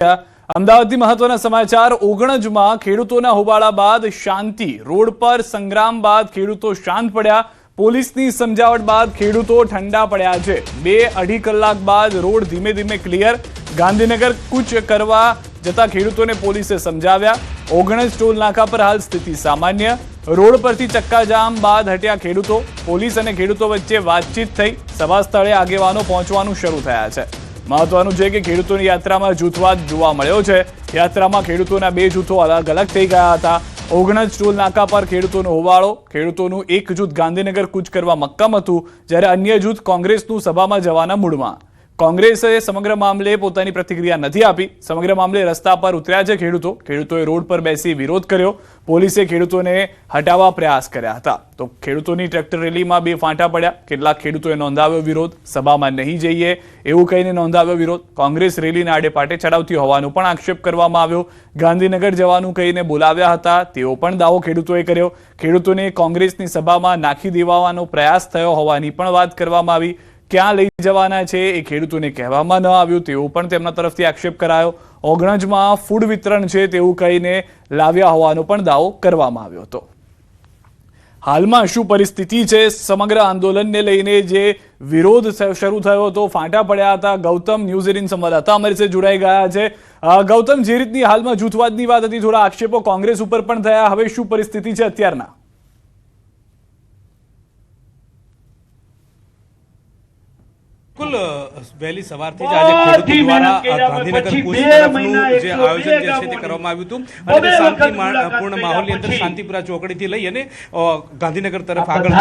અમદાવાદથી મહત્વના સમાચાર ઓગણજમાં ખેડૂતોના હોબાળા બાદ શાંતિ રોડ પર સંગ્રામ બાદ ખેડૂતો શાંત પડ્યા પોલીસની સમજાવટ બાદ ખેડૂતો ઠંડા પડ્યા છે 2-2.5 કલાક બાદ રોડ ધીમે ધીમે ક્લિયર ગાંધીનગર કૂચ કરવા જતા ખેડૂતોને પોલીસે સમજાવ્યા ઓગણજ ટોલ નાકા પર હાલ સ્થિતિ સામાન્ય રોડ પરથી ચક્કાજામ બાદ હટ્યા ખેડૂતો પોલીસ અને ખેડૂતો વચ્ચે વાતચીત થઈ સભા સ્થળે આગેવાનો પહોંચવાનું શરૂ થયા છે મહત્વનું છે કે ખેડૂતોની યાત્રામાં જૂથવાદ જોવા મળ્યો છે યાત્રામાં ખેડૂતોના 2 જૂથો અલગ અલગ થઈ ગયા હતા ઓગણજ ટોલ નાકા પર ખેડૂતોનો હોબાળો ખેડૂતોનું એક જૂથ ગાંધીનગર કૂચ કરવા મક્કમ હતું જ્યારે અન્ય જૂથ કોંગ્રેસનું સભામાં જવાના મૂડમાં કોંગ્રેસે સમગ્ર મામલે પોતાની પ્રતિક્રિયા નથી આપી સમગ્ર મામલે રસ્તા પર ઉતર્યા છે ખેડૂતોએ રોડ પર બેસી વિરોધ કર્યો પોલીસે ખેડૂતોને હટાવવા પ્રયાસ કર્યા હતા તો ખેડૂતોની ટ્રેક્ટર રેલીમાં 2 ફાંટા પડ્યા કેટલાક ખેડૂતોએ નોંધાવ્યો વિરોધ સભામાં નહીં જઈએ એવું કહીને નોંધાવ્યો વિરોધ કોંગ્રેસ રેલીને આડે પાટે ચડાવતી હોવાનો પણ આક્ષેપ કરવામાં આવ્યો ગાંધીનગર જવાનું કહીને બોલાવ્યા હતા તેવો પણ દાવો ખેડૂતોએ કર્યો ખેડૂતોને કોંગ્રેસની સભામાં નાખી દેવાનો પ્રયાસ થયો હોવાની પણ વાત કરવામાં આવી ક્યાં લઈ જવાના છે એ ખેડૂતોને કહેવામાં ન આવ્યું તેવો પણ તેમના તરફથી આક્ષેપ કરાયો ઓગણજમાં ફૂડ વિતરણ છે તેવું કહીને લાવ્યા હોવાનો પણ દાવો કરવામાં આવ્યો હતો હાલમાં શું પરિસ્થિતિ છે સમગ્ર આંદોલનને લઈને જે વિરોધ શરૂ થયો હતો ફાંટા પડ્યા હતા ગૌતમ ન્યૂઝ 18 સંવાદદાતા અમારી સાથે જોડાઈ ગયા છે ગૌતમ જે રીતની હાલમાં જૂથવાદની વાત હતી થોડા આક્ષેપો કોંગ્રેસ ઉપર પણ થયા હવે શું પરિસ્થિતિ છે અત્યારના વહેલી સવારથી જ આજે ખેડૂતો દ્વારા ગાંધીનગર કૂચ તરફનું જે આયોજન જે છે તે કરવામાં આવ્યું હતું અને તે શાંતિપૂર્ણ માહોલની અંદર શાંતિપુરા ચોકડીથી લઈ અને ગાંધીનગર તરફ આગળ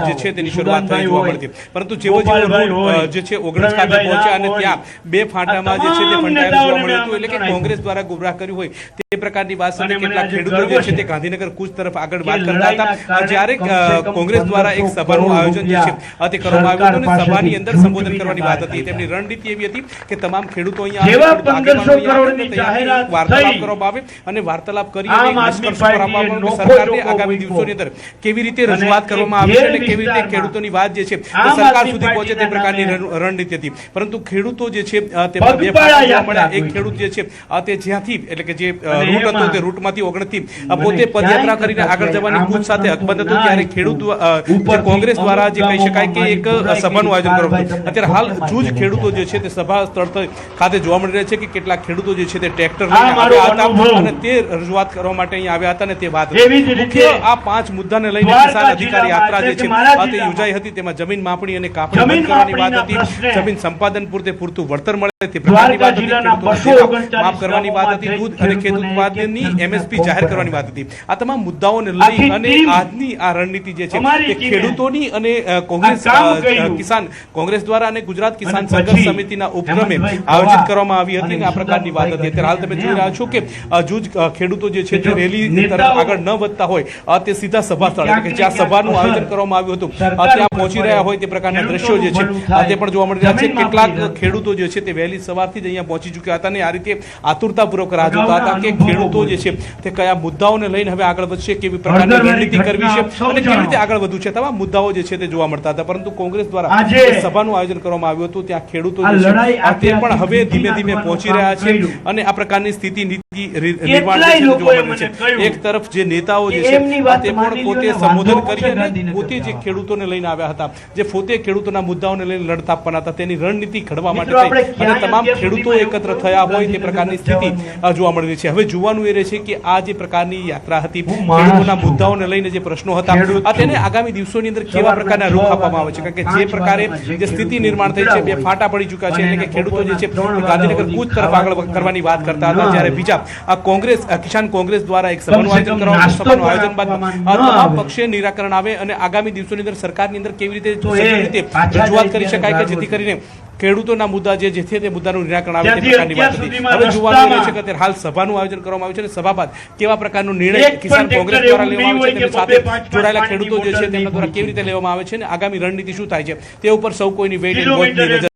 જે છે તેની શરૂઆત થઈ જોવા મળતી પરંતુ જેવો રોડ જે છે ઓગણજ ખાતે પહોંચ્યા અને ત્યાં 2 ફાંટામાં જે છે તે ફંટાયેલું જોવા મળ્યું હતું એટલે કે કોંગ્રેસ દ્વારા ગુમરાહ કર્યું હોય તે પ્રકારની વાત સાથે કેટલાક ખેડૂતો જે છે તે ગાંધીનગર કૂચ તરફ આગળ વાત કરતા હતા જ્યારે કોંગ્રેસ દ્વારા એક સભાનું આયોજન જે છે તે કરવામાં આવ્યું હતું અને સભાની અંદર સંબોધન કરવાની વાત હતી તેમની રણનીતિ એવી હતી કે તમામ ખેડૂતો અહીંયા વાર્તાલાપ કરવામાં આવે અને વાર્તાલાપ કરી અને નિષ્કર્ષ પર આવવામાં સરકારને આગામી દિવસોની અંદર કેવી રીતે રજૂઆત કરવામાં આવે છે અને કેવી રીતે ખેડૂતોની વાત જે છે તે સરકાર સુધી પહોંચે તે પ્રકારની રણનીતિ હતી પરંતુ ખેડૂતો જે છે તેમાં 2 ફાંટા જોવા મળ્યા એક ખેડૂત જે છે તે જ્યાંથી એટલે કે જે રૂટ હતો તે રૂટમાંથી ઓગણજથી પોતે પદયાત્રા કરીને આગળ જવાની કૂચ સાથે અકબંધ હતો ત્યારે ખેડૂત કોંગ્રેસ દ્વારા જે કહી શકાય કે એક સભાનું આયોજન કરવામાં આવ્યું અત્યારે હાલ જૂજ ખેડૂતો જે છે તે સભા સ્થળ ખાતે જોવા મળી રહ્યા છે કે કેટલાક ખેડૂતો જે છે તે ટ્રેક્ટર લઈને આવ્યા હતા અને તે રજૂઆત કરવા માટે અહીં આવ્યા હતા અને તે વાત મુખ્ય આ 5 મુદ્દાને લઈને કિસાન અધિકાર યાત્રા જે છે તે યોજાઈ હતી તેમાં જમીન માપણી અને કાપણી બંધ કરવાની વાત હતી જમીન સંપાદન પૂરતે પૂરતું વળતર મળે તે પ્રકારની વાત હતી ખેડૂતોને માફ કરવાની વાત હતી દૂધ અને ખેત ઉત્પાદનની એમએસપી જાહેર કરવાની વાત હતી આ તમામ મુદ્દાઓને લઈ અને આજની આ રણનીતિ જે છે તે ખેડૂતોની અને કોંગ્રેસ દ્વારા અને ગુજરાત કિસાન સંઘર્ષ સમિતિના ઉપક્રમે આયોજિત કરવામાં આવી હતી અને આ પ્રકારની વાત હતી અત્યારે હાલ તમે જોઈ રહ્યા છો કે જૂજ ખેડૂતો જે છે તે રેલી તરફ આગળ ન વધતા હોય તે સીધા સભા સ્થળ એટલે કે જ્યાં સભાનું આયોજન કરવામાં આવ્યું હતું ત્યાં પહોંચી રહ્યા હોય તે પ્રકારના દ્રશ્યો જે છે તે પણ જોવા મળી રહ્યા છે કેટલાક ખેડૂતો જે છે તે વહેલી સવારથી જ અહીંયા પહોંચી ચૂક્યા હતા અને આ રીતે આતુરતાપૂર્વક રાહ જોતા હતા કે ખેડૂતો જે છે તે કયા મુદ્દાઓને લઈને હવે આગળ વધશે કેવી પ્રકારની રણનીતિ કરવી છે અને કેવી રીતે આગળ વધવું છે તમામ મુદ્દાઓ જે છે તે જોવા મળતા હતા પરંતુ કોંગ્રેસ દ્વારા સભાનું આયોજન કરવામાં આવ્યું હતું ત્યાં ખેડૂતો જે છે તે પણ હવે ધીમે ધીમે પહોંચી રહ્યા છે અને આ પ્રકારની સ્થિતિ નીતિ નિર્માણ જોવા મળે છે એક તરફ જે નેતાઓ જે છે તે પણ પોતે સંબોધન કરી અને પોતે જે ખેડૂતોને લઈને આવ્યા હતા જે પોતે ખેડૂતોના મુદ્દાઓને લઈને લડતા આપવાના હતા તેની રણનીતિ ઘડવા માટે અને તમામ ખેડૂતો એકત્ર થયા હોય તે પ્રકારની સ્થિતિ જોવા મળી રહી છે હવે જોવાનું એ રહે છે કે આ જે પ્રકારની યાત્રા હતી ખેડૂતોના મુદ્દાઓને લઈને જે પ્રશ્નો હતા તેને આગામી દિવસોની અંદર કેવા પ્રકારના રૂપ આપવામાં આવે છે કારણ કે જે પ્રકારે જે સ્થિતિ નિર્માણ થઈ છે 2 ફાંટા પડી ચૂક્યા છે એટલે કે ખેડૂતો જે છે ગાંધીનગર કૂચ તરફ આગળ કરવાની વાત કરતા હતા જ્યારે બીજા કોંગ્રેસ કિસાન કોંગ્રેસ દ્વારા એક સભાનું આયોજન કરવામાં સભાનું આયોજન બાદ તમામ પક્ષે નિરાકરણ આવે અને આગામી દિવસોની અંદર સરકારની અંદર કેવી રીતે રજૂઆત કરી શકાય કે જેથી કરીને ખેડૂતોના મુદ્દા જે છે તે મુદ્દાનું નિરાકરણ આવે તે પ્રકારની વાત હતી હવે જોવાનું રહે છે કે અત્યારે હાલ સભાનું આયોજન કરવામાં આવ્યું છે અને સભા બાદ કેવા પ્રકારનો નિર્ણય કિસાન કોંગ્રેસ દ્વારા લેવામાં આવે છે તેની સાથે જોડાયેલા ખેડૂતો જે છે તેમના દ્વારા કેવી રીતે લેવામાં આવે છે અને આગામી રણનીતિ શું થાય છે તે ઉપર સૌ કોઈની વેઇટ એન્ડ વોચની નજર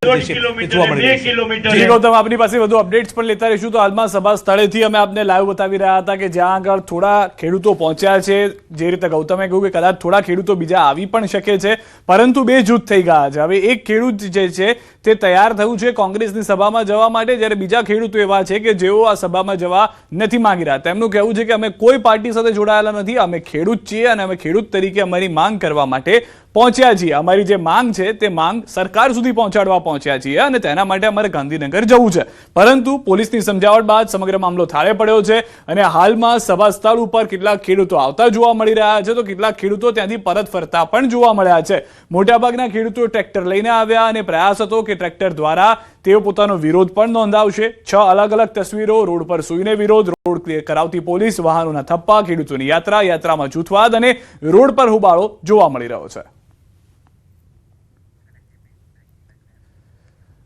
જોવા મળી રહી છે ગૌતમ આપની પાસે વધુ અપડેટ્સ પણ લેતા રહીશું તો હાલમાં સભા સ્થળેથી અમે આપને લાઈવ બતાવી રહ્યા હતા કે જ્યાં આગળ થોડા ખેડૂતો પહોંચ્યા છે જે રીતે ગૌતમે કહ્યું કે કદાચ થોડા ખેડૂતો બીજા આવી પણ શકે છે પરંતુ 2 જૂથ થઈ ગયા છે હવે એક ખેડૂત જે છે તે કે તૈયાર થયું છે કોંગ્રેસની સભામાં જવા માટે, જ્યારે બીજા ખેડૂતો એવા છે કે જેઓ આ સભામાં જવા નથી માંગી રહ્યા. તેમનું કહેવું છે કે અમે કોઈ પાર્ટી સાથે જોડાયેલા નથી, અમે ખેડૂત છીએ અને અમે ખેડૂત તરીકે અમારી માંગ કરવા માટે પહોંચ્યા છીએ. અમારી જે માંગ છે તે માંગ સરકાર સુધી પહોંચાડવા પહોંચ્યા છીએ અને તેના માટે અમારે ગાંધીનગર જવું છે. પરંતુ પોલીસની સમજાવટ બાદ સમગ્ર મામલો થાળે પડ્યો છે અને હાલમાં સભા સ્થળ ઉપર કેટલાક ખેડૂતો આવતા જોવા મળી રહ્યા છે, તો કેટલાક ખેડૂતો ત્યાંથી પરત ફરતા પણ જોવા મળ્યા છે. મોટાભાગના ખેડૂતો ટ્રેક્ટર લઈને આવ્યા અને પ્રયાસ હતો કે ટ્રેક્ટર દ્વારા તેઓ પોતાનો વિરોધ પણ નોંધાવશે. 6 અલગ અલગ તસવીરો: રોડ પર સૂઈને વિરોધ, રોડ ક્લિયર કરાવતી પોલીસ, વાહનોના થપ્પા, ખેડૂતોની યાત્રા, યાત્રામાં જૂથવાદ અને રોડ પર હોબાળો જોવા મળી રહ્યો છે.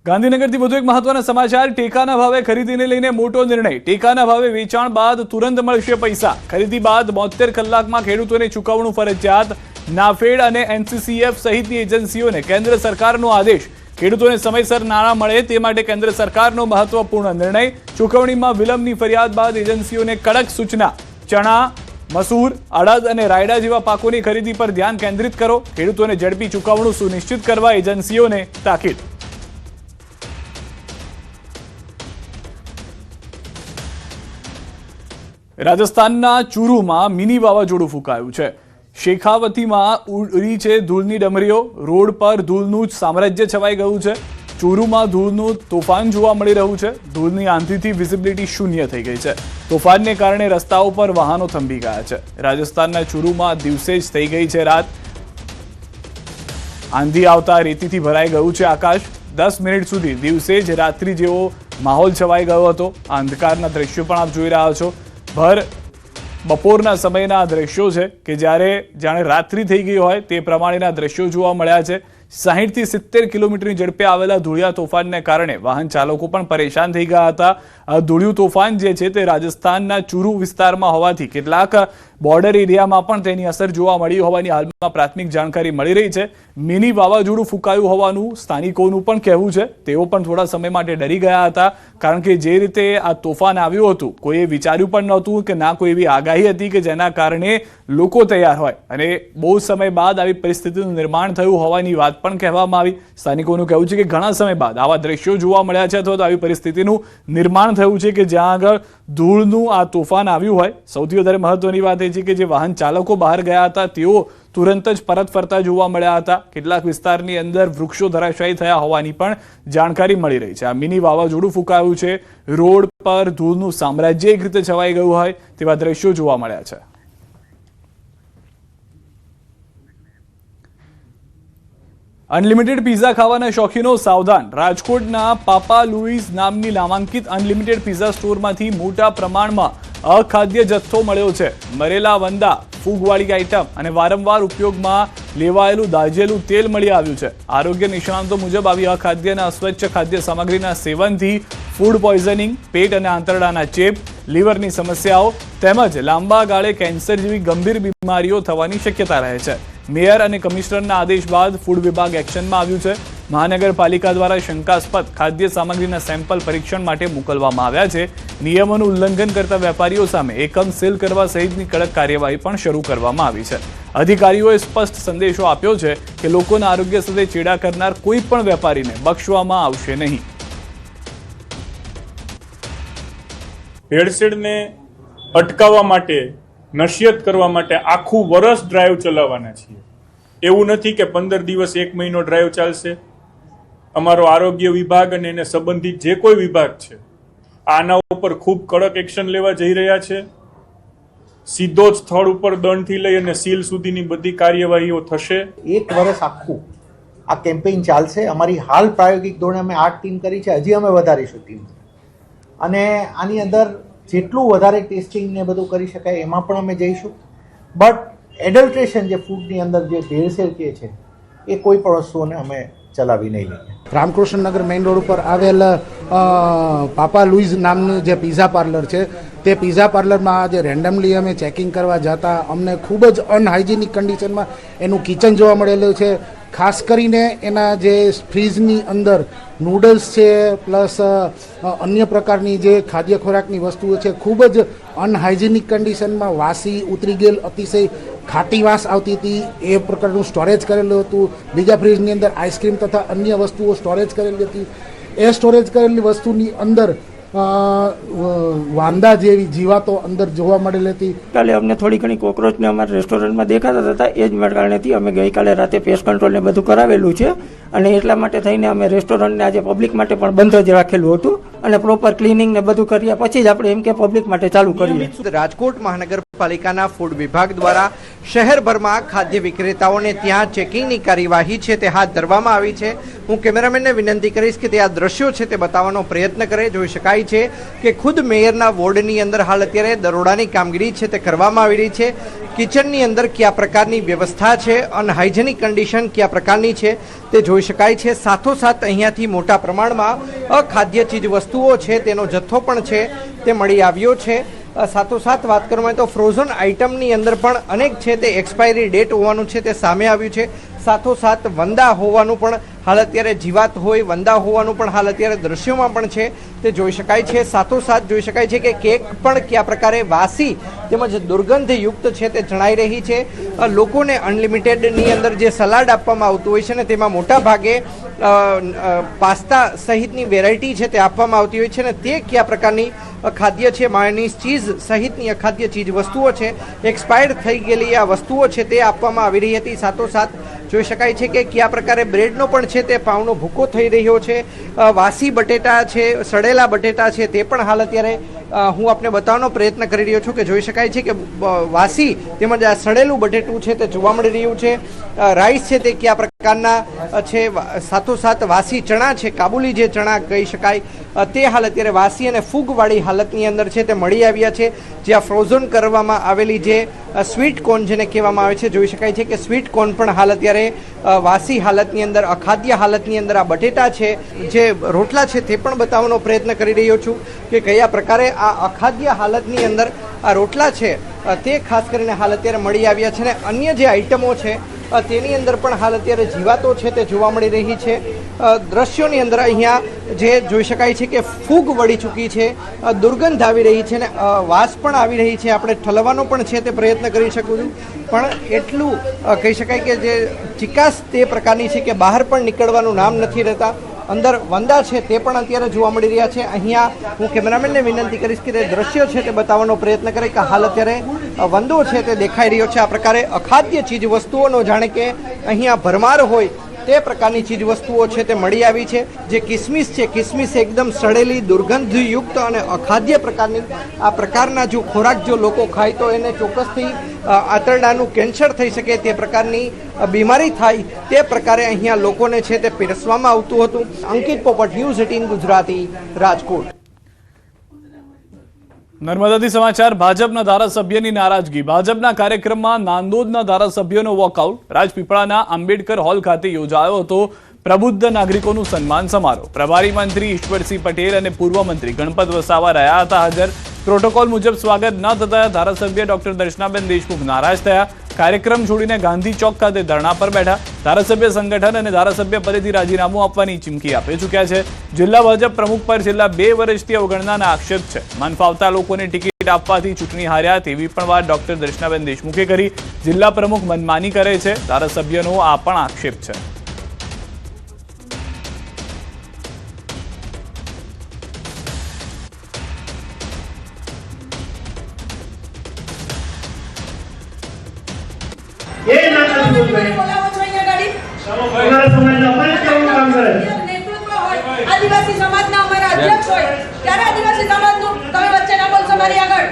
ગાંધીનગરથી વધુ એક મહત્વના સમાચાર. ટેકાના ભાવે ખરીદીને લઈને મોટો નિર્ણય. ટેકાના ભાવે વેચાણ બાદ તુરંત મળશે પૈસા. ખરીદી બાદ 72 કલાકમાં ખેડૂતોને ચૂકવણું ફરજિયાત. નાફેડ અને NCCF સહિતની એજન્સીઓને કેન્દ્ર સરકારનો આદેશ. ખેડૂતોને સમયસર નાણાં મળે તે માટે કેન્દ્ર સરકારનો મહત્વપૂર્ણ નિર્ણય. ચૂકવણીમાં વિલંબની ફરિયાદ બાદ એજન્સીઓને કડક સૂચના. ચણા, મસૂર, અડદ અને રાયડા જેવા પાકોની ખરીદી પર ધ્યાન કેન્દ્રિત કરો. ખેડૂતોને ઝડપી ચૂકવણું સુનિશ્ચિત કરવા એજન્સીઓને તાકીદ. રાજસ્થાનના ચૂરુમાં મિની વાવાઝોડું ફૂંકાયું છે. શેખાવતીમાં ઉડી છે ધૂળની ડમરીઓ. રોડ પર ધૂળનું જ સામ્રાજ્ય છવાઈ ગયું છે. ચૂરુમાં ધૂળનું તોફાન જોવા મળી રહ્યું છે. ધૂળની આંધીથી વિઝિબિલિટી શૂન્ય થઈ ગઈ છે. તોફાનને કારણે રસ્તાઓ પર વાહનો થંભી ગયા છે. રાજસ્થાનના ચૂરુમાં દિવસે જ થઈ ગઈ છે રાત. આંધી આવતા રેતીથી ભરાઈ ગયું છે આકાશ. 10 મિનિટ સુધી દિવસે જ રાત્રિ જેવો માહોલ છવાઈ ગયો હતો. આ અંધકારના દ્રશ્યો પણ આપ જોઈ રહ્યા છો. ભર બપોરના સમયના દ્રશ્યો છે કે જાણે રાત્રિ થઈ ગઈ હોય તે પ્રમાણેના દ્રશ્યો જોવા મળ્યા છે. 60 થી 70 કિલોમીટરની ઝડપે આવેલા ધૂળિયા તોફાનને કારણે વાહન ચાલકો પણ પરેશાન થઈ ગયા હતા. આ ધૂળિયું તોફાન જે છે તે રાજસ્થાનના ચૂરુ વિસ્તારમાં હોવાથી કેટલાક બોર્ડર એરિયામાં પણ તેની અસર જોવા મળી હોવાની હાલમાં પ્રાથમિક જાણકારી મળી રહી છે. મિની વાવાઝોડું ફૂંકાયું હોવાનું સ્થાનિકોનું પણ કહેવું છે. તેઓ પણ થોડા સમય માટે ડરી ગયા હતા, કારણ કે જે રીતે આ તોફાન આવ્યું હતું કોઈએ વિચાર્યું પણ નહોતું કે ના કોઈ એવી આગાહી હતી કે જેના કારણે લોકો તૈયાર હોય, અને બહુ સમય બાદ આવી પરિસ્થિતિનું નિર્માણ થયું હોવાની વાત પણ કહેવામાં આવી. સ્થાનિકોનું કહેવું છે કે ઘણા સમય બાદ આવા દ્રશ્યો જોવા મળ્યા છે અથવા તો આવી પરિસ્થિતિનું નિર્માણ થયું છે કે જ્યાં આગળ ધૂળનું આ તોફાન આવ્યું હોય. સૌથી વધારે મહત્વની વાત એ છે કે જે વાહન ચાલકો બહાર ગયા હતા તેઓ તુરંત જ પરત ફરતા જોવા મળ્યા હતા. કેટલાક વિસ્તારની અંદર વૃક્ષો ધરાશાયી થયા હોવાની પણ જાણકારી મળી રહી છે. આ મિની વાવાઝોડું ફૂંકાયું છે. રોડ પર ધૂળનું સામ્રાજ્ય એક રીતે છવાઈ ગયું હોય તેવા દ્રશ્યો જોવા મળ્યા છે. અનલિમિટેડ પિઝા ખાવાના શોખીનો સાવધાન. રાજકોટના પાપા લુઈસ નામની નામાંકિત અનલિમિટેડ પિઝા સ્ટોરમાંથી મોટા પ્રમાણમાં અખાદ્ય જથ્થો મળ્યો છે. મરેલા વંદા, ફૂગવાળી આઈટમ અને વારંવાર ઉપયોગમાં લેવાયેલું દાઝેલું તેલ મળી આવ્યું છે. આરોગ્ય નિષ્ણાંતો મુજબ આવી અખાદ્ય અને અસ્વચ્છ ખાદ્ય સામગ્રીના સેવનથી ફૂડ પોઈઝનિંગ, પેટ અને આંતરડાના ચેપ, લીવરની સમસ્યાઓ તેમજ લાંબા ગાળે કેન્સર જેવી ગંભીર બીમારીઓ થવાની શક્યતા રહે છે. મેયર અને કમિશનરના આદેશ બાદ ફૂડ વિભાગ એક્શનમાં આવ્યું છે. મહાનગરપાલિકા દ્વારા શંકાસ્પદ ખાદ્ય સામગ્રીના સેમ્પલ પરીક્ષણ માટે મોકલવામાં આવ્યા છે. નિયમોનું ઉલ્લંઘન કરતા વેપારીઓ સામે એકમ સીલ કરવા સહિતની કડક કાર્યવાહી પણ શરૂ કરવામાં આવી છે. અધિકારીઓએ સ્પષ્ટ સંદેશો આપ્યો છે કે લોકોના આરોગ્ય સાથે ચેડા કરનાર કોઈ પણ વેપારીને બક્ષવામાં આવશે નહીં. ભેળસેળને અટકાવવા માટે, નસિયત કરવા માટે આખું વર્ષ ડ્રાઈવ ચલાવવાના છીએ. એવું નથી કે 15 દિવસ 1 મહિનો ડ્રાઈવ ચાલશે. અમારો આરોગ્ય વિભાગ અને એને સંબંધિત જે કોઈ વિભાગ છે આના ઉપર ખૂબ કડક એક્શન લેવા જઈ રહ્યા છે. સીધો જ સ્થળ ઉપર દંડથી લઈ અને સીલ સુધીની બધી કાર્યવાહીઓ થશે. 1 વર્ષ આખું આ કેમ્પેઇન ચાલશે. અમારી હાલ પ્રાયોગિક ધોરણે અમે 8 ટીમ કરી છે. હજી અમે વધારીશું ટીમ, અને આની અંદર જેટલું વધારે ટેસ્ટિંગ ને બધું કરી શકાય એમાં પણ અમે જઈશું. બટ એડલ્ટ્રેશન જે ફૂડની અંદર જે ભેળસેળ કે છે એ કોઈ પણ વસ્તુઓને અમે ચલાવી નહીં લઈએ. રામકૃષ્ણનગર મેઇન રોડ ઉપર આવેલ પાપા લુઈઝ નામનું જે પિઝા પાર્લર છે તે પિઝા પાર્લરમાં આજે રેન્ડમલી અમે ચેકિંગ કરવા જતા અમને ખૂબ જ અનહાઇજેનિક કન્ડિશનમાં એનું કિચન જોવા મળેલું છે. ખાસ કરીને એના જે ફ્રીજની અંદર નૂડલ્સ છે પ્લસ અન્ય પ્રકારની જે ખાદ્ય ખોરાકની વસ્તુઓ છે ખૂબ જ અનહાઇજેનિક કન્ડિશનમાં વાસી ઉતરી ગયેલ અતિશય ખાટી વાસ આવતી હતી એ પ્રકારનું સ્ટોરેજ કરેલું હતું. બીજા ફ્રીજની અંદર આઈસ્ક્રીમ તથા અન્ય વસ્તુઓ સ્ટોરેજ કરેલી હતી. એ સ્ટોરેજ કરેલી વસ્તુની અંદર વાંદા જેવી જીવાતો અંદર જોવા મળેલી હતી. ગઈકાલે અમને થોડી ઘણી કોક્રોચને અમારા રેસ્ટોરન્ટમાં દેખાતા હતા. એ જ કારણેથી અમે ગઈકાલે રાતે પેસ્ટ કંટ્રોલને બધું કરાવેલું છે અને એટલા માટે થઈને અમે રેસ્ટોરન્ટને આજે પબ્લિક માટે પણ બંધ જ રાખેલું હતું અને પ્રોપર ક્લિનિંગ ને બધું કર્યા પછી જ આપણે એમ કે પબ્લિક માટે ચાલુ કરીએ. રાજકોટ મહાનગરપાલિકાના ફૂડ વિભાગ દ્વારા શહેરભરમાં ખાદ્ય વિક્રેતાઓને ત્યાં ચેકિંગની કાર્યવાહી છે તે હાથ ધરવામાં આવી છે. હું કેમેરામેનને વિનંતી કરીશ કે તે આ દ્રશ્યો છે તે બતાવવાનો પ્રયત્ન કરે. જોઈ શકાય છે કે ખુદ મેયરના વોર્ડની અંદર હાલ અત્યારે દરોડાની કામગીરી છે તે કરવામાં આવી રહી છે. કિચનની અંદર કયા પ્રકારની વ્યવસ્થા છે, અનહાઇજેનિક કન્ડિશન કયા પ્રકારની છે તે જોઈ શકાય છે. સાથોસાથ અહીંયાથી મોટા પ્રમાણમાં અખાદ્ય ચીજ વસ્તુઓ છે તેનો જથ્થો પણ છે તે મળી આવ્યો છે. સાથોસાથ વાત કરવામાં આવે તો ફ્રોઝન આઇટમની અંદર પણ અનેક છે તે એક્સપાયરી ડેટ હોવાનું છે તે સામે આવ્યું છે. સાથોસાથ વંદા હોવાનું પણ હાલ અત્યારે જીવાત હોય વંદા હોવાનું પણ હાલ અત્યારે દ્રશ્યોમાં પણ છે તે જોઈ શકાય છે. સાથોસાથ જોઈ શકાય છે કે કેક પણ કયા પ્રકારે વાસી તેમજ દુર્ગંધયુક્ત છે તે જણાઈ રહી છે. લોકોને અનલિમિટેડની અંદર જે સલાડ આપવામાં આવતું હોય છે ને તેમાં મોટા ભાગે પાસ્તા સહિતની વેરાયટી છે તે આપવામાં આવતી હોય છે ને તે કયા પ્રકારની ખાદ્ય છે, માયોનીઝ, ચીઝ સહિતની અખાદ્ય ચીજ વસ્તુઓ છે, એક્સપાયર્ડ થઈ ગયેલી આ વસ્તુઓ છે તે આપવામાં આવી રહી હતી. સાથોસાથ જોઈ શકાય છે કે કયા પ્રકારે બ્રેડનો પણ છે તે પાવનો ભૂકો થઈ રહ્યો છે. વાસી બટેટા છે, સડેલા બટેટા છે તે પણ હાલ અત્યારે હું આપને બતાવવાનો પ્રયત્ન કરી રહ્યો છું કે જોઈ શકાય છે કે વાસી તેમજ આ સડેલું બટેટું છે તે જોવા મળી રહ્યું છે. રાઈસ છે તે કયા પ્રકારના છે, સાથોસાથ વાસી ચણા છે, કાબુલી જે ચણા કહી શકાય તે હાલ અત્યારે વાસી અને ફૂગવાળી હાલતની અંદર છે તે મળી આવ્યા છે. જ્યાં ફ્રોઝન કરવામાં આવેલી જે સ્વીટ કોર્ન જેને કહેવામાં આવે છે જોઈ શકાય છે કે સ્વીટ કોર્ન પણ હાલ અત્યારે વાસી હાલતની અંદર, અખાદ્ય હાલતની અંદર આ બટેટા છે, જે રોટલા છે તે પણ બતાવવાનો પ્રયત્ન કરી રહ્યો છું કે કયા પ્રકારે આ અખાદ્ય હાલતની અંદર આ રોટલા છે તે ખાસ કરીને હાલ અત્યારે મળી આવ્યા છે. ને અન્ય જે આઈટમો છે તેની અંદર પણ હાલ અત્યારે જીવાતો છે તે જોવા મળી રહી છે. દ્રશ્યોની અંદર અહીંયા જે જોઈ શકાય છે કે ફૂગ વળી ચૂકી છે, દુર્ગંધ આવી રહી છે ને વાસ પણ આવી રહી છે. આપણે ઠલવાનો પણ છે તે પ્રયત્ન કરી શકું છું પણ એટલું કહી શકાય કે જે ચિકાસ તે પ્રકારની છે કે બહાર પણ નીકળવાનું નામ નથી રહેતા. અંદર વંદા છે તે પણ અત્યારે જોવા મળી રહ્યા છે. અહીંયા હું કેમેરામેનને વિનંતી કરીશ કે તે દ્રશ્યો છે તે બતાવવાનો પ્રયત્ન કરે કે હાલ અત્યારે વંદો છે તે દેખાઈ રહ્યો છે. આ પ્રકારે અખાદ્ય ચીજ વસ્તુઓનો જાણે કે અહીંયા ભરમાર હોય તે પ્રકારની ચીજ વસ્તુઓ છે તે મળી આવી છે. જે કિસમિસ છે, કિસમિસ એકદમ સડેલી, દુર્ગંધયુક્ત અને અખાદ્ય પ્રકારની આ પ્રકારના જો ખોરાક જો લોકો ખાય તો એને ચોક્કસથી આંતરડાનું કેન્સર થઈ શકે તે પ્રકારની બીમારી થાય તે પ્રકારે અહીંયા લોકોને છે તે પીરસવામાં આવતું હતું. અંકિત પોપટ, ન્યૂઝ 18 ગુજરાતી, રાજકોટ. નર્મદાથી સમાચાર. ભાજપના ધારાસભ્યની નારાજગી. ભાજપના કાર્યક્રમમાં નાંદોદના ધારાસભ્યોનો વોકઆઉટ. રાજપીપળાના આંબેડકર હોલ ખાતે યોજાયો હતો પ્રબુદ્ધ નાગરિકોનું સન્માન સમારોહ. પ્રભારી મંત્રી ઈશ્વરસિંહ પટેલ અને પૂર્વ મંત્રી ગણપત વસાવા રહ્યા હતા હાજર. પ્રોટોકોલ મુજબ સ્વાગત ન થતા ધારાસભ્ય ડોક્ટર દર્શનાબેન દેશમુખ નારાજ થયા. કાર્યક્રમ છોડીને ગાંધી ચોક ખાતે ધરણા પર બેઠા. ધારાસભ્ય સંગઠન અને ધારાસભ્ય પદેથી રાજીનામું આપવાની ચીમકી આપી ચૂક્યા છે. જિલ્લા ભાજપ પ્રમુખ પર છેલ્લા 2 વર્ષથી અવગણનાના આક્ષેપ છે. મન ફાવતા લોકોને ટિકિટ આપવાથી ચૂંટણી હાર્યા તેવી પણ વાત ડોક્ટર દર્શનાબેન દેશમુખે કરી. જિલ્લા પ્રમુખ મનમાની કરે છે, ધારાસભ્યનો આ પણ આક્ષેપ છે. આદિવાસી સમાજના અમારા અધ્યક્ષ હોય ત્યારે આદિવાસી સમાજનું તમે વચ્ચે ના બોલશો મારી આગળ.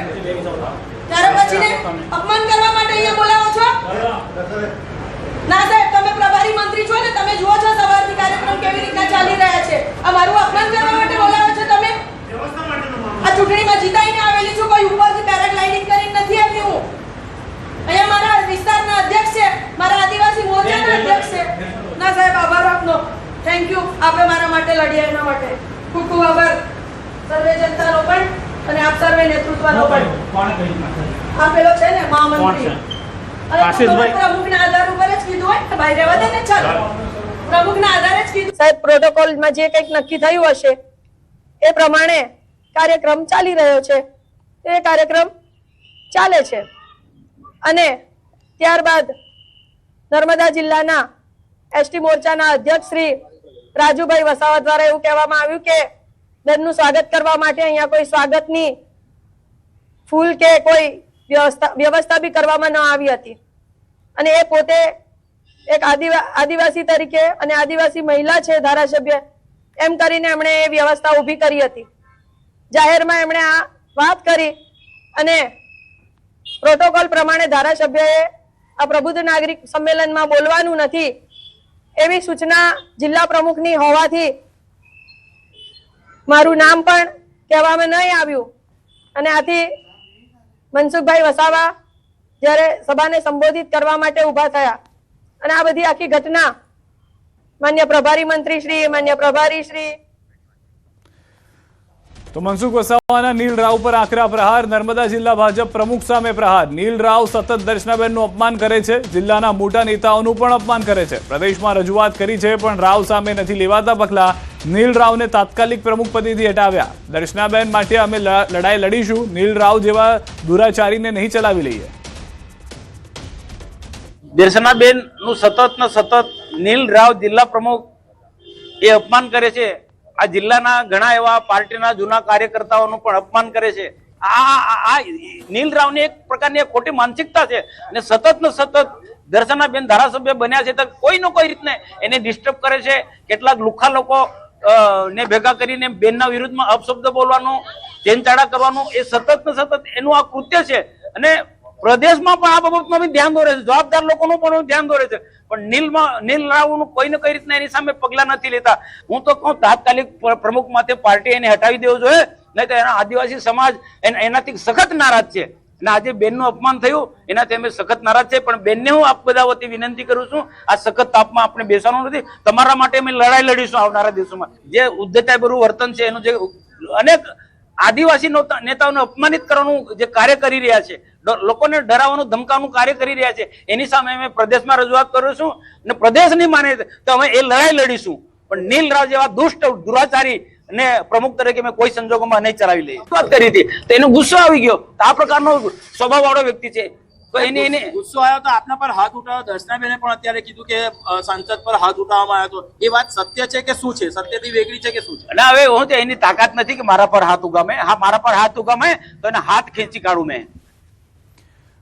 ત્યારે પછી ને અપમાન કરવા માટે અહીંયા બોલાવો છો? ના સાહેબ, તમે પ્રભારી મંત્રી છો ને, તમે જુઓ છો સવારથી કાર્યક્રમ કેવી રીતના ચાલી રહ્યા છે. આ મારું અપમાન કરવા માટે બોલાવો છો તમે? આ ચૂંટણીમાં જીતાઈને આવેલી છું, કોઈ ઉપરથી પેરાગ્લાઇડિંગ કરીને નથી આવી. હું અહીંયા મારા વિસ્તારના અધ્યક્ષ છે, મારા આદિવાસી મોરચાના અધ્યક્ષ છે. ના સાહેબ, આભાર આપનો. Thank you. આપણે મારા માટે લડ્યા એના માટે ખૂબ ખૂબ આભાર. સર્વે જનતાનો પણ અને આપ સર્વે નેતૃત્વનો પણ. આ પેલો છે ને મહામંત્રી પ્રમુખના આધાર ઉપર જ કીધું હોય કે ભાઈ રહેવા દે ને, ચાલો પ્રમુખના આધારે જ કીધું. સાહેબ, પ્રોટોકોલમાં જે કંઈક નક્કી થયું હશે એ પ્રમાણે કાર્યક્રમ ચાલી રહ્યો છે. એ કાર્યક્રમ ચાલે છે અને ત્યારબાદ નર્મદા જિલ્લાના એસટી મોરચાના અધ્યક્ષ શ્રી રાજુભાઈ વસાવા દ્વારા એવું કહેવામાં આવ્યું કે બેનનું સ્વાગત કરવા માટે અહીંયા કોઈ સ્વાગતની ફૂલ કે કોઈ વ્યવસ્થા બી કરવામાં ન આવી હતી અને એ પોતે એક આદિવાસી તરીકે અને આદિવાસી મહિલા છે ધારાસભ્ય એમ કરીને એમણે એ વ્યવસ્થા ઊભી કરી હતી. જાહેરમાં એમણે આ વાત કરી અને પ્રોટોકોલ પ્રમાણે ધારાસભ્યએ આ પ્રબુદ્ધ નાગરિક સંમેલનમાં બોલવાનું નથી એવી સૂચના જિલ્લા પ્રમુખની હોવાથી મારું નામ પણ કહેવામાં નહીં આવ્યું અને આથી મનસુખભાઈ વસાવા જ્યારે સભાને સંબોધિત કરવા માટે ઊભા થયા અને આ બધી આખી ઘટના માન્ય પ્રભારી મંત્રી શ્રી, માન્ય પ્રભારી શ્રી તો મનસુખ વસાવાના નીલ રાવ પર આકરા પ્રહાર. નર્મદા જિલ્લા ભાજપ પ્રમુખ સામે પ્રહાર. નીલ રાવ સતત દર્શનાબેનનું અપમાન કરે છે, જિલ્લાના મોટા નેતાઓનું પણ અપમાન કરે છે. પ્રદેશમાં રજૂઆત કરી છે પણ રાવ સામે નથી લેવાતા પગલાં. નીલ રાવને તાત્કાલિક પ્રમુખ પદેથી હટાવ્યા. દર્શનાબેન માટે અમે લડાઈ લડીશું, નીલ રાવ જેવા દુરાચારીને નહીં ચલાવી લઈએ. દર્શનાબેન નું સતત નીલ રાવ જિલ્લા પ્રમુખ એ અપમાન કરે છે. આ જિલ્લાના ઘણા એવા પાર્ટીના જૂના કાર્યકર્તાઓનું પણ અપમાન કરે છે. આ નીલ રાવની એક પ્રકારની ખોટી માનસિકતા છે અને સતત દર્શનાબેન ધારાસભ્ય બન્યા છે તો કોઈનો કોઈ રીતને એને ડિસ્ટર્બ કરે છે. કેટલાક લુખ્ખા લોકો ને ભેગા કરીને બેનના વિરુદ્ધમાં અપશબ્દ બોલવાનું, ચેનચાળા કરવાનું એ સતત એનું આ કૃત્ય છે અને પ્રદેશમાં પણ આ બાબતમાં બી ધ્યાન દોરે છે, જવાબદાર લોકોનું પણ ધ્યાન દોરે છે પણ નીલ રાવનું કોઈને કઈ રીતના એની સામે પગલા નથી લેતા. હું તો કહું તાત્કાલિક પ્રમુખ માટે પાર્ટી એને હટાવી દેવું જોઈએ, નહીં તો એના આદિવાસી સમાજ એનાથી સખત નારાજ છે અને આજે બેનનું અપમાન થયું એનાથી અમે સખત નારાજ છે. પણ બેનને હું આપ બધા વતી વિનંતી કરું છું, આ સખત તાપમાં આપણે બેસવાનું નથી. તમારા માટે અમે લડાઈ લડીશું આવનારા દિવસોમાં. જે ઉદ્ધતાભર્યું વર્તન છે એનું જે અનેક આદિવાસી નેતાઓને અપમાનિત કરવાનું જે કાર્ય કરી રહ્યા છે, લોકોને ડરાવવાનું ધમકાવવાનું કાર્ય કરી રહ્યા છે, એની સામે અમે પ્રદેશમાં રજૂઆત કરીશું અને પ્રદેશ નહીં માને તો અમે એ લડાઈ લડીશું. પણ નીલ રાવ જેવા દુષ્ટ દુરાચારી ને પ્રમુખ તરીકે મેં કોઈ સંજોગોમાં નહીં ચલાવી લઈએ વાત કરી હતી તો એનો ગુસ્સો આવી ગયો. આ પ્રકારનો સ્વભાવ વાળો વ્યક્તિ છે તો એને ગુસ્સો આવ્યો તો આપના પર હાથ ઉઠાવ્યો. દર્શનાબેને પણ અત્યારે કીધું કે સાંસદ પર હાથ ઉઠાવવામાં આવ્યો હતો. એ વાત સત્ય છે કે શું છે? સત્યથી વેગળી છે કે શું છે? અને હવે હું તો એની તાકાત નથી કે મારા પર હાથ ઉગામે. હા, મારા પર હાથ ઉગામે તો એને હાથ ખેંચી કાઢું મેં.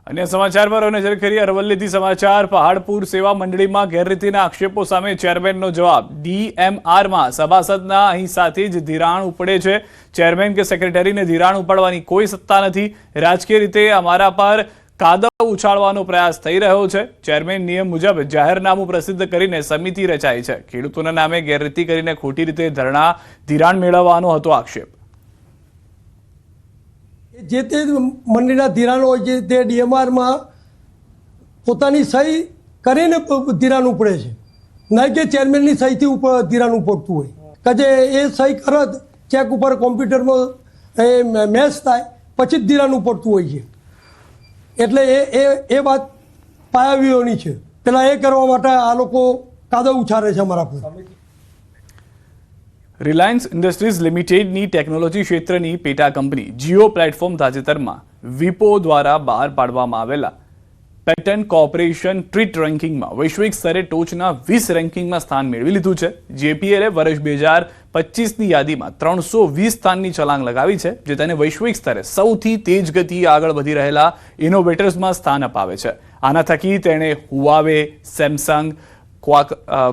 અન્ય સમાચાર પર નજર કરીએ. અરવલ્લીથી સમાચાર. પહાડપુર સેવા મંડળીમાં ગેરરીતિના આક્ષેપો સામે ચેરમેનનો જવાબ. DMRમાં સભાસદના અહીં સાથે જ ધિરાણ ઉપડે છે. ચેરમેન કે સેક્રેટરીને ધિરાણ ઉપાડવાની કોઈ સત્તા નથી. રાજકીય રીતે અમારા પર કાદવ ઉછાળવાનો પ્રયાસ થઈ રહ્યો છે. ચેરમેન નિયમ મુજબ જાહેરનામું પ્રસિદ્ધ કરીને સમિતિ રચાઈ છે. ખેડૂતોના નામે ગેરરીતિ કરીને ખોટી રીતે ધિરાણ મેળવવાનો હતો આક્ષેપ. જે તે મંડળીના ધિરાણ હોય છે તે DMRમાં પોતાની સહી કરીને ધિરાણ ઉપડે છે, નહીં કે ચેરમેનની સહીથી ધિરાણ ઉપડતું હોય. કે જે એ સહી કરત ચેક ઉપર કોમ્પ્યુટરમાં એ મેચ થાય પછી જ ધિરાણ ઉપડતું હોય છે. એટલે એ વાત પાયાવીઓની છે. પેલા એ કરવા માટે આ લોકો કાદવ ઉછાળે છે અમારા પર. રિલાયન્સ ઇન્ડસ્ટ્રીઝ લિમિટેડની ટેકનોલોજી ક્ષેત્રની પેટા કંપની જીઓ પ્લેટફોર્મ તાજેતરમાં વિપો દ્વારા બહાર પાડવામાં આવેલા પેટન્ટ કોર્પોરેશન ટ્રીટ રેન્કિંગમાં વૈશ્વિક સ્તરે ટોચના 20 રેન્કિંગમાં સ્થાન મેળવી લીધું છે. JPLએ વર્ષ 2025ની યાદીમાં 320 સ્થાનની છલાંગ લગાવી છે, જે તેને વૈશ્વિક સ્તરે સૌથી તેજ ગતિએ આગળ વધી રહેલા ઇનોવેટર્સમાં સ્થાન અપાવે છે. આના થકી તેણે Huawei, Samsung,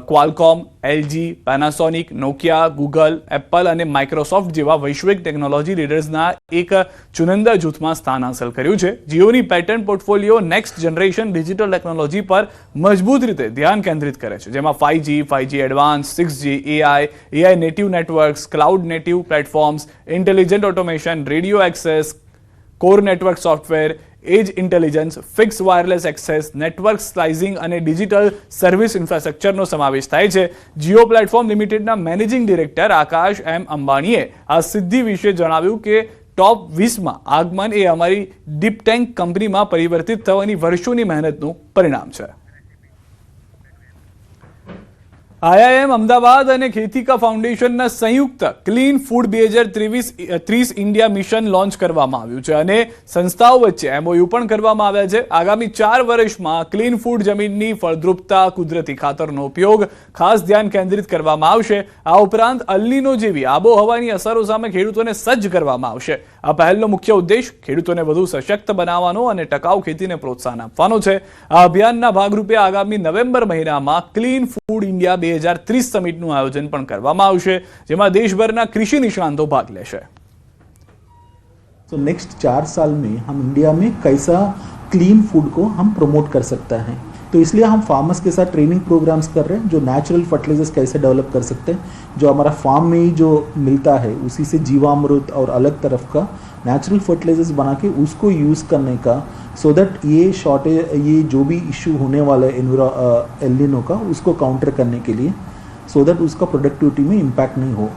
Qualcomm, LG, Panasonic, Nokia, Google, Apple અને માઇક્રોસોફ્ટ જેવા વૈશ્વિક ટેકનોલોજી લીડર્સના એક ચુનિંદા જૂથમાં સ્થાન હાંસલ કર્યું છે. જીઓની patent portfolio next generation digital technology પર મજબૂત રીતે ધ્યાન કેન્દ્રિત કરે છે, જેમાં 5G advance, 6G, AI native networks, cloud native platforms, intelligent automation, radio access, core network software, edge intelligence, fix wireless access, network slicing અને ડિજિટલ સર્વિસ ઇન્ફ્રાસ્ટ્રક્ચરનો સમાવેશ થાય છે. જીઓ પ્લેટફોર્મ લિમિટેડના મેનેજિંગ ડિરેક્ટર આકાશ M. અંબાણીએ આ સિદ્ધિ વિશે જણાવ્યું કે ટોપ 20માં આગમન એ અમારી ડીપ ટેક કંપનીમાં પરિવર્તિત થવાની વર્ષોની મહેનતનું પરિણામ છે. આઈઆઈએમ અમદાવાદ અને ખેતિકા ફાઉન્ડેશનના સંયુક્ત clean food 2030 India mission launch કરવામાં આવ્યું છે અને સંસ્થાઓ વચ્ચે એમઓયુ પણ કરવામાં આવ્યા છે. આગામી 4 વર્ષમાં ક્લીન ફૂડ જમીનની ફળદ્રુપતા, કુદરતી ખાતરનો ઉપયોગ ખાસ ધ્યાન કેન્દ્રિત કરવામાં આવશે. આ ઉપરાંત અલ્નીનો જેવી આબોહવાની અસરો સામે ખેડૂતોને સજ્જ કરવામાં આવશે. આ પહેલનો મુખ્ય ઉદ્દેશ ખેડૂતોને વધુ સશક્ત બનાવવાનો અને ટકાઉ ખેતીને પ્રોત્સાહન આપવાનો છે. આ અભિયાનના ભાગરૂપે આગામી નવેમ્બર મહિનામાં ક્લીન ફૂડ ઇન્ડિયા 2030 સમિટનું આયોજન પણ કરવામાં આવશે, જેમાં દેશભરના કૃષि નિષ્ણાંતો ભાગ લેશે. तो नेक्स्ट 4 साल में हम इंडिया में कैसा क्लीन फूड को हम प्रमोट कर सकते हैं, तो इसलिए हम फार्मर्स के साथ ट्रेनिंग प्रोग्राम्स कर रहे हैं, जो नेचुरल फर्टिलाइजर्स कैसे डेवलप कर सकते हैं, जो हमारा फार्म में ही जो मिलता है उसी से जीवामृत और अलग तरफ का नेचुरल फर्टिलाइजर्स बना के उसको यूज़ करने का, सो दैट ये शॉर्टेज, ये जो भी इशू होने वाला है एल नीनो का, उसको काउंटर करने के लिए, सो दैट उसका प्रोडक्टिविटी में इम्पैक्ट नहीं हो.